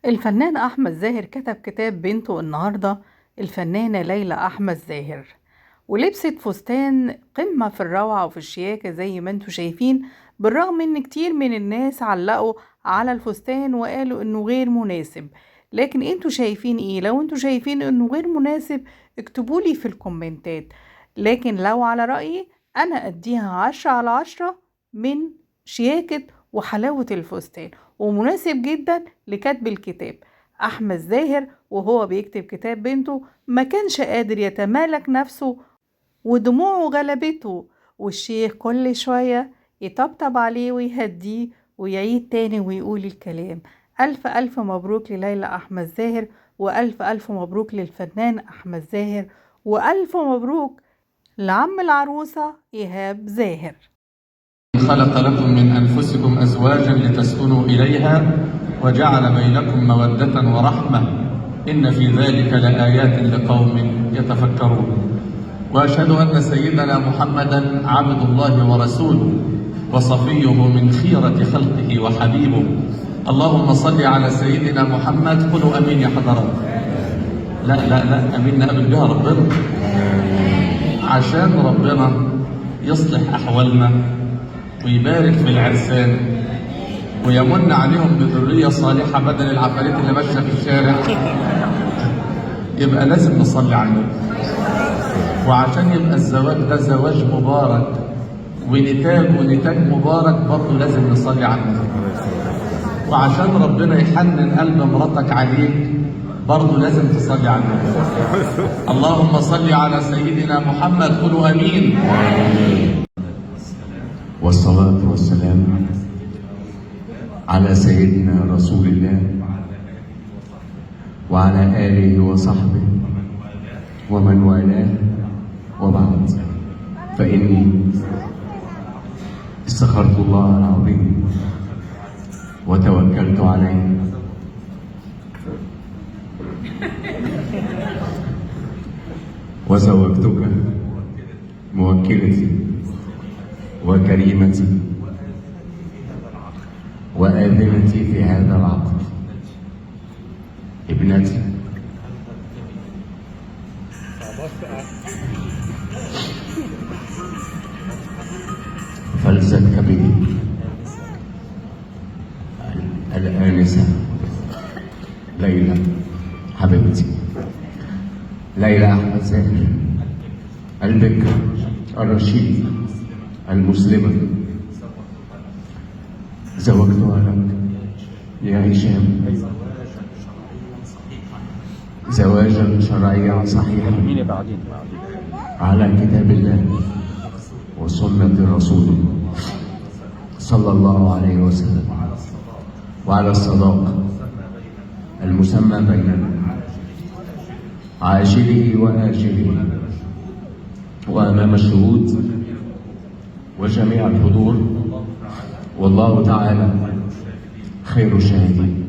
الفنان أحمد زاهر كتب كتاب بنته النهاردة الفنانة ليلى أحمد زاهر، ولبست فستان قمة في الروعة وفي الشياكة زي ما انتوا شايفين، بالرغم ان كتير من الناس علقوا على الفستان وقالوا انه غير مناسب. لكن انتوا شايفين ايه؟ لو انتوا شايفين انه غير مناسب اكتبولي في الكومنتات، لكن لو على رأيي انا اديها 10/10 من شياكة وحلاوة الفستان، ومناسب جدا لكتب الكتاب. أحمد زاهر وهو بيكتب كتاب بنته ما كانش قادر يتمالك نفسه ودموعه غلبته، والشيخ كل شوية يطبطب عليه ويهديه ويعيد تاني ويقول الكلام. ألف ألف مبروك لليلى أحمد زاهر، وألف ألف مبروك للفنان أحمد زاهر، وألف مبروك لعم العروسة إيهاب زاهر. خلق لكم من أنفسكم أزواجا لتسكنوا إليها وجعل بينكم مودة ورحمة إن في ذلك لآيات لقوم يتفكرون. وأشهد أن سيدنا محمدا عبد الله ورسوله وصفيه من خيرة خلقه وحبيبه. اللهم صل على سيدنا محمد. قولوا أمين يا حضرات. لا أمين نقابل بها ربنا، عشان ربنا يصلح أحوالنا ويبارك في العرسان ويمن عليهم بذرية صالحة بدل العفاريت اللي ماشية في الشارع. يبقى لازم نصلي عليه، وعشان يبقى الزواج ده زواج مبارك ونتاج مبارك برضه لازم نصلي عليه، وعشان ربنا يحنن قلب مراتك عليك برضه لازم تصلي عليه. اللهم صل على سيدنا محمد. قولوا امين. والصلاة والسلام على سيدنا رسول الله وعلى آله وصحبه ومن والاه، وبعد، فإني استخرت الله العظيم وتوكلت عليه وزوجتك موكلتي وكريمتي وآذنتي في هذا العقد، ابنتي فلذة به الآنسة ليلى حبيبتي، ليلى أحمد زاهر البكر الرشيد المسلمة. زوجتها لك يا هشام زواجا شرعيا صحيحا على كتاب الله وسنة رسوله صلى الله عليه وسلم، وعلى الصداقة المسمى بيننا عاجله وآجله، وأمام الشهود وجميع الحضور، والله تعالى خير الشاهدين.